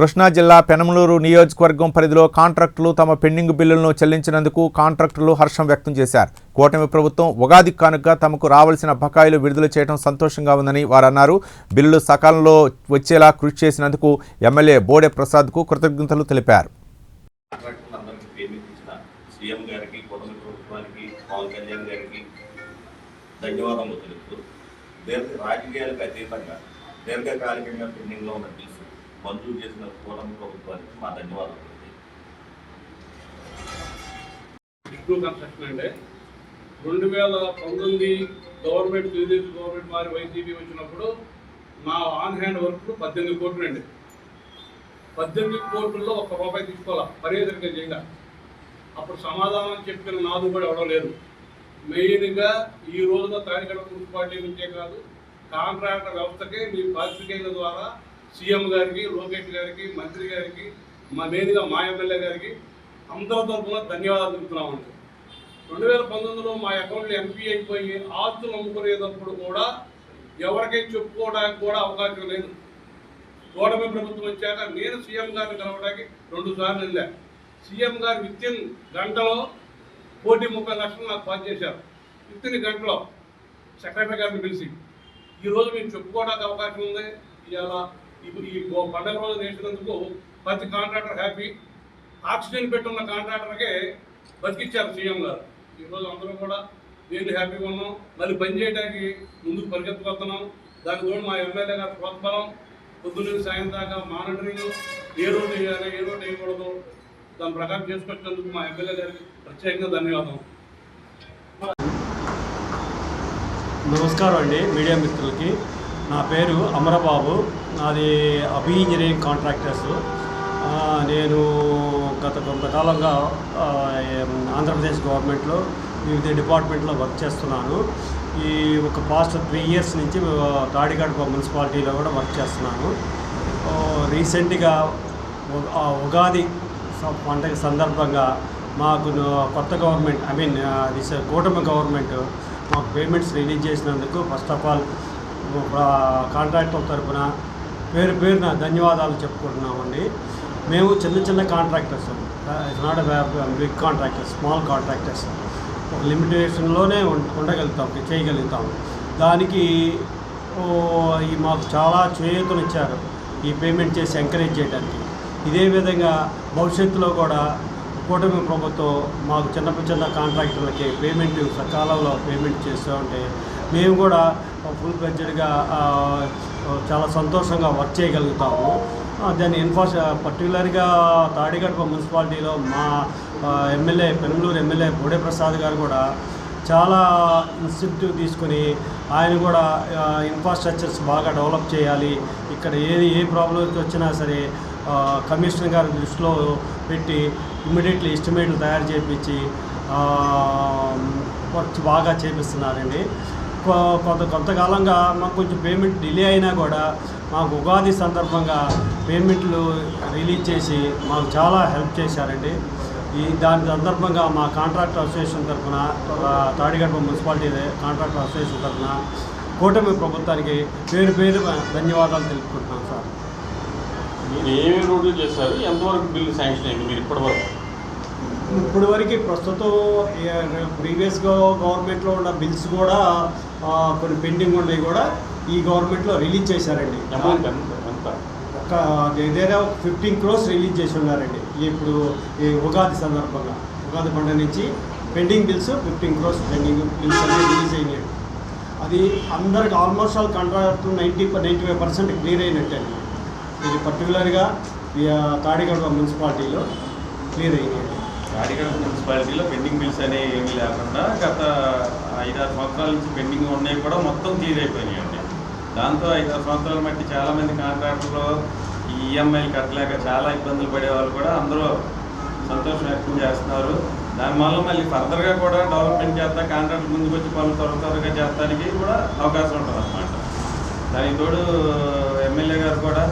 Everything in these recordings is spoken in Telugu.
కృష్ణా జిల్లా పెనమలూరు నియోజకవర్గం పరిధిలో కాంట్రాక్టులు తమ పెండింగ్ బిల్లులను చెల్లించినందుకు కాంట్రాక్టర్లు హర్షం వ్యక్తం చేశారు. కూటమి ప్రభుత్వం ఉగాది కానుకగా తమకు రావాల్సిన బకాయిలు విడుదల చేయడం సంతోషంగా ఉందని వారు అన్నారు. బిల్లులు సకాలంలో వచ్చేలా కృషి చేసినందుకు ఎమ్మెల్యే బోడే ప్రసాద్కు కృతజ్ఞతలు తెలిపారు. మంజూరు చేసిన కూటమి ప్రభుత్వానికి మా ధన్యవాదాలు. విష్ణు కన్స్ట్రక్షన్ అంటే 2019 గవర్నమెంట్ తెలుగుదేశం గవర్నమెంట్ మారి వైసీపీ వచ్చినప్పుడు మా ఆన్ హ్యాండ్ వర్క్ 18 కోట్లు అండి. 18 కోట్లలో ₹1 తీసుకోవాలా పరిహరించగా చేయాల. అప్పుడు సమాధానం చెప్పిన నాదు కూడా ఎవడో లేదు. మెయిన్గా ఈ రోజున తాడిగడ మున్సిపాలిటీ నుంచే కాదు కాంట్రాక్టర్ వ్యవస్థకే మీ పాత్రికేయుల ద్వారా సీఎం గారికి, లోకేష్ గారికి, మంత్రి గారికి, మెయిన్గా మా ఎమ్మెల్యే గారికి అందరి తరఫున ధన్యవాదాలు తెలుపుతున్నామండి. 2019లో మా అకౌంట్లో ఎంపీ అయిపోయి ఆస్తులు అమ్ముకునేటప్పుడు కూడా ఎవరికై చెప్పుకోవడానికి కూడా అవకాశం లేదు. కూటమి ప్రభుత్వం వచ్చాక నేను సీఎం గారిని కలవడానికి 2 సార్లు వెళ్ళా. సీఎం గారు వితిన్ గంటలో 1,30 లక్షలు నాకు పాస్ చేశారు. వితిన్ గంటలో సెక్రటరీ గారిని పిలిచి ఈరోజు మేము చెప్పుకోవడానికి అవకాశం ఉంది. ఇలా ఈ పండుగ రోజు నేర్చినందుకు ప్రతి కాంట్రాక్టర్ హ్యాపీ. ఆక్సిజన్ పెట్టున్న కాంట్రాక్టర్కే బతికిచ్చారు సీఎం గారు. ఈరోజు అందరూ కూడా నేను హ్యాపీగా ఉన్నాం. మళ్ళీ పని చేయడానికి ముందుకు పరిగెత్తుకొస్తున్నాం. దాని తోడు మా ఎమ్మెల్యే గారు ప్రోత్సాహం, పొద్దున్న సాయం దాకా మానిటరింగ్, ఏ రోడ్డు వేయాలి ఏ రోడ్డు వేయకూడదు దాని ప్రకారం చేసుకొచ్చినందుకు మా ఎమ్మెల్యే గారికి ప్రత్యేకంగా ధన్యవాదాలు. నమస్కారం అండి మీడియా మిత్రులకి. నా పేరు అమరబాబు. నాది అభి ఇంజనీరింగ్ కాంట్రాక్టర్స్. నేను గత కొంతకాలంగా ఆంధ్రప్రదేశ్ గవర్నమెంట్లో వివిధ డిపార్ట్మెంట్లో వర్క్ చేస్తున్నాను. ఈ ఒక పాస్ట్ 3 ఇయర్స్ నుంచి తాడిగడప మున్సిపాలిటీలో కూడా వర్క్ చేస్తున్నాను. రీసెంట్గా ఉగాది పండుగ సందర్భంగా మాకు కొత్త గవర్నమెంట్ కూటమి గవర్నమెంట్ మాకు పేమెంట్స్ రిలీజ్ చేసినందుకు ఫస్ట్ ఆఫ్ ఆల్ కాంట్రాక్టర్ తరఫున పేరున ధన్యవాదాలు చెప్పుకుంటున్నామండి. మేము చిన్న contractors, it's not big contractors, small contractors. ఒక లిమిటేషన్లోనే ఉండగలుగుతాం, చేయగలుగుతాం. దానికి మాకు చాలా చేయూతనిచ్చారు ఈ పేమెంట్ చేసి ఎంకరేజ్ చేయడానికి. ఇదే విధంగా భవిష్యత్తులో కూడా కూటమి ప్రభుత్వం మాకు చిన్న కాంట్రాక్టర్లకి పేమెంట్ సకాలంలో పేమెంట్ చేస్తూ ఉంటే మేము కూడా ఫుల్ ఫ్లెడ్జ్డ్గా చాలా సంతోషంగా వర్క్ చేయగలుగుతాము. దాన్ని పర్టికులర్గా తాడిగడప మున్సిపాలిటీలో మా పెనమలూరు ఎమ్మెల్యే బోడే ప్రసాద్ గారు కూడా చాలా ఇన్సెంటివ్ తీసుకుని ఆయన కూడా ఇన్ఫ్రాస్ట్రక్చర్స్ బాగా డెవలప్ చేయాలి, ఇక్కడ ఏ ప్రాబ్లమ్స్ వచ్చినా సరే కమిషనర్ గారి దృష్టిలో పెట్టి ఇమ్మీడియట్లీ ఎస్టిమేట్లు తయారు చేయించి వర్క్ బాగా చేపిస్తున్నారండి. కొంతకాలంగా మాకు కొంచెం పేమెంట్ డిలే అయినా కూడా మాకు ఉగాది సందర్భంగా పేమెంట్లు రిలీజ్ చేసి మాకు చాలా హెల్ప్ చేశారండి. దాని సందర్భంగా మా కాంట్రాక్టర్ అసోసియేషన్ తరఫున, తాడిగడప మున్సిపాలిటీ కాంట్రాక్టర్ అసోసియేషన్ తరఫున కూటమి ప్రభుత్వానికి పేరు ధన్యవాదాలు తెలుపుకుంటున్నాం సార్. మీరు ఏమేమి రోడ్లు చేశారు, ఎంతవరకు బిల్లు శాంక్షన్ అయింది మీరు ఇప్పటివరకు ప్రస్తుతం ప్రీవియస్గా గవర్నమెంట్లో ఉన్న బిల్స్ కూడా కొన్ని పెండింగ్ ఉన్నాయి కూడా ఈ గవర్నమెంట్లో రిలీజ్ చేశారండి. ఏదైనా 15 crores రిలీజ్ చేసి ఉన్నారండి. ఇప్పుడు ఈ ఉగాది సందర్భంగా ఉగాది పండుగ నుంచి pending bills 15 crores pending bills అనేది రిలీజ్ అయినాయి. అది అందరికి ఆల్మోస్ట్ ఆల్ కాంట్రాక్ట్ 95% క్లియర్ అయినట్టండి. ఇది పర్టికులర్గా తాడిగడప మున్సిపాలిటీలో క్లియర్ అయినాయి. తాడిగడప మున్సిపాలిటీలో పెండింగ్ బిల్స్ అనేవి ఏమీ లేకుండా గత 5-6 సంవత్సరాల నుంచి పెండింగ్ ఉన్నాయి కూడా మొత్తం క్లియర్ అయిపోయినాయండి. దాంతో 5-6 సంవత్సరాల మట్టి చాలామంది కాంట్రాక్టర్లు ఈ ఈఎంఐలు కట్టలేక చాలా ఇబ్బందులు పడేవాళ్ళు కూడా అందరూ సంతోషం వ్యక్తం చేస్తున్నారు. దానివల్ల మళ్ళీ ఫర్దర్గా కూడా డెవలప్మెంట్ చేస్తా కాంట్రాక్టర్ ముందుకు వచ్చి పనులు త్వరగా చేస్తానికి కూడా అవకాశం ఉంటుంది అన్నమాట. దానికి తోడు ఎమ్మెల్యే గారు కూడా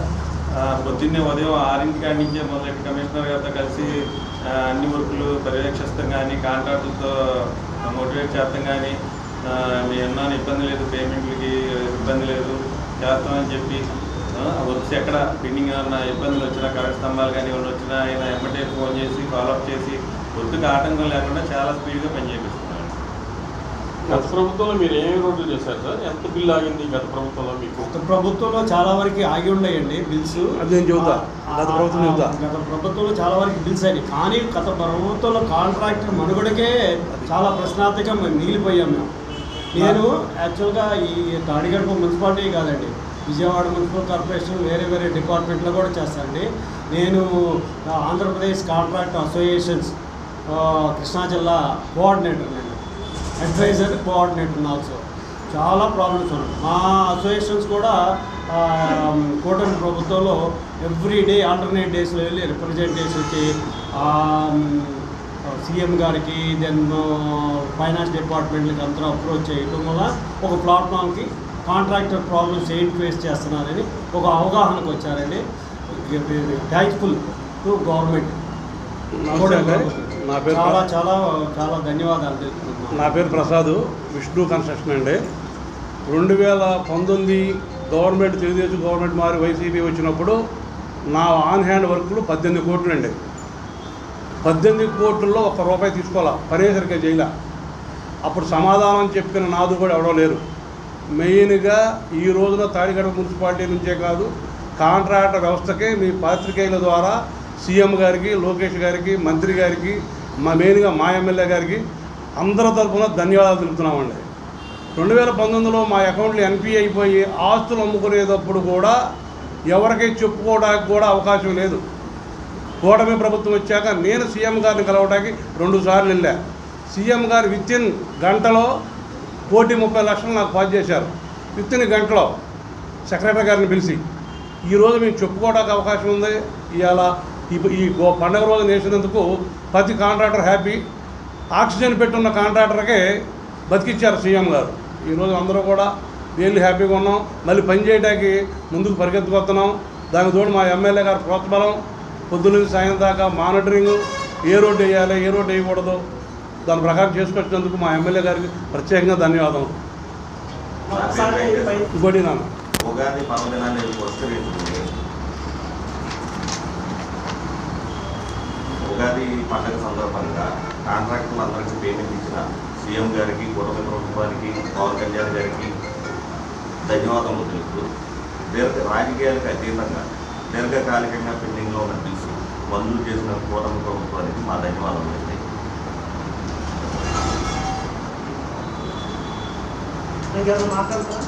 పొద్దున్నే ఉదయం 6 కాడి నుంచే మొదలెట్టి కమిషనర్ గారితో కలిసి అన్ని వర్కులు పర్యవేక్షిస్తాం కానీ కాంట్రాక్టులతో మోటివేట్ చేస్తాం కానీ మీ అన్నాను ఇబ్బంది లేదు, పేమెంట్లకి ఇబ్బంది లేదు చేస్తామని చెప్పి వర్క్స్ ఎక్కడ పెండింగ్ ఏమన్నా ఇబ్బందులు వచ్చినా, కరెంట్ స్తంభాలు కానీ ఏమైనా వచ్చినా ఆయన ఎమ్మటే ఫోన్ చేసి ఫాలోఅప్ చేసి వర్క్కి ఆటంకం లేకుండా చాలా స్పీడ్గా పని చేపిస్తున్నారు. గత ప్రభుత్వంలో మీరు ఏమేమి రోడ్లు చేశారు సార్? ఎంత బిల్లు ఆగింది గత ప్రభుత్వంలో మీకు? గత ప్రభుత్వంలో చాలా వరకు ఆగి ఉన్నాయండి బిల్స్. గత ప్రభుత్వంలో చాలా వరకు బిల్స్ అయినాయి. కానీ గత ప్రభుత్వంలో కాంట్రాక్టర్ మనుగడకే చాలా ప్రశ్నార్థకం మిగిలిపోయాం మేము. నేను యాక్చువల్గా ఈ తాడిగడప మున్సిపాలిటీ కాదండి, విజయవాడ మున్సిపల్ కార్పొరేషన్ వేరే డిపార్ట్మెంట్లో కూడా చేస్తానండి. నేను ఆంధ్రప్రదేశ్ కాంట్రాక్ట్ అసోసియేషన్స్ కృష్ణా జిల్లా కోఆర్డినేటర్, నేను అడ్వైజర్ కోఆర్డినేటర్. ఆల్సో చాలా ప్రాబ్లమ్స్ ఉన్నాయి. మా అసోసియేషన్స్ కూడా కూటమి ప్రభుత్వంలో ఎవ్రీ డే ఆల్టర్నేట్ డేస్లో వెళ్ళి రిప్రజెంటేషన్కి సీఎం గారికి, దెన్ ఫైనాన్స్ డిపార్ట్మెంట్కి అంతా అప్రోచ్ చేయడం వల్ల ఒక ప్లాట్ఫామ్కి కాంట్రాక్టర్ ప్రాబ్లమ్స్ ఏంటి ఫేస్ చేస్తున్నారని ఒక అవగాహనకు వచ్చారండి. Thankful to government. నా పేరు చాలా చాలా చాలా ధన్యవాదాలు తెలుపుతున్నాను. నా పేరు ప్రసాద్, విష్ణు కన్స్ట్రక్షన్ అండి. 2019 గవర్నమెంట్, తెలుగుదేశం గవర్నమెంట్ మారి వైసీపీ వచ్చినప్పుడు నా ఆన్ హ్యాండ్ వర్క్లు 18 కోట్లు అండి. 18 కోట్లలో ₹1 తీసుకోవాలా, పనేసరిగా చేయలే. అప్పుడు సమాధానం చెప్పిన నాదు కూడా ఎవరో లేరు. మెయిన్గా ఈ రోజున తాడిగడప మున్సిపాలిటీ నుంచే కాదు, కాంట్రాక్టర్ వ్యవస్థకే మీ పాత్రికేయుల ద్వారా సీఎం గారికి, లోకేష్ గారికి, మంత్రి గారికి, మెయిన్గా మా ఎమ్మెల్యే గారికి అందరి తరఫున ధన్యవాదాలు తెలుపుతున్నామండి. 2019లో మా అకౌంట్లు ఎన్పీ అయిపోయి ఆస్తులు అమ్ముకునేటప్పుడు కూడా ఎవరికై చెప్పుకోవడానికి కూడా అవకాశం లేదు. కూటమి ప్రభుత్వం వచ్చాక నేను సీఎం గారిని కలవడానికి 2 సార్లు వెళ్ళా. సీఎం గారు వితిన్ గంటలో 1,30 లక్షలు నాకు పాస్ చేశారు. వితిన్ గంటలో సెక్రటరీ గారిని పిలిచి ఈరోజు మేము చెప్పుకోవడానికి అవకాశం ఉంది. ఇవాళ ఈ పండుగ రోజు నేసినందుకు ప్రతి కాంట్రాక్టర్ హ్యాపీ. ఆక్సిజన్ పెట్టున్న కాంట్రాక్టర్కే బతికిచ్చారు సీఎం గారు. ఈరోజు అందరూ కూడా వెళ్ళి హ్యాపీగా ఉన్నాం. మళ్ళీ పని చేయడానికి ముందుకు పరిగెత్తుకొస్తున్నాం. దానికి తోడు మా ఎమ్మెల్యే గారు ప్రోత్బలం, పొద్దున్న సాయం దాకా మానిటరింగ్, ఏ రోడ్డు వేయాలి, ఏ రోడ్డు వేయకూడదు, దాని ప్రకారం చేసుకొచ్చినందుకు మా ఎమ్మెల్యే గారికి ప్రత్యేకంగా ధన్యవాదాలు. ఇంకోటి నాన్న, ఉగాది పర్వదినాన్ని పురస్కరించుకుని ఉగాది పండుగ సందర్భంగా కాంట్రాక్టర్లు అందరికీ పేమెంట్ ఇచ్చిన సీఎం గారికి, కూటమి ప్రభుత్వానికి, పవన్ కళ్యాణ్ గారికి ధన్యవాదాలు తెలుపుతూ రాజకీయాలకు అతీతంగా దీర్ఘకాలికంగా పెండింగ్లో ఉన్న బిల్స్ మంజూరు చేసిన కూటమి ప్రభుత్వానికి మా ధన్యవాదాలు మాట్లాడతారా?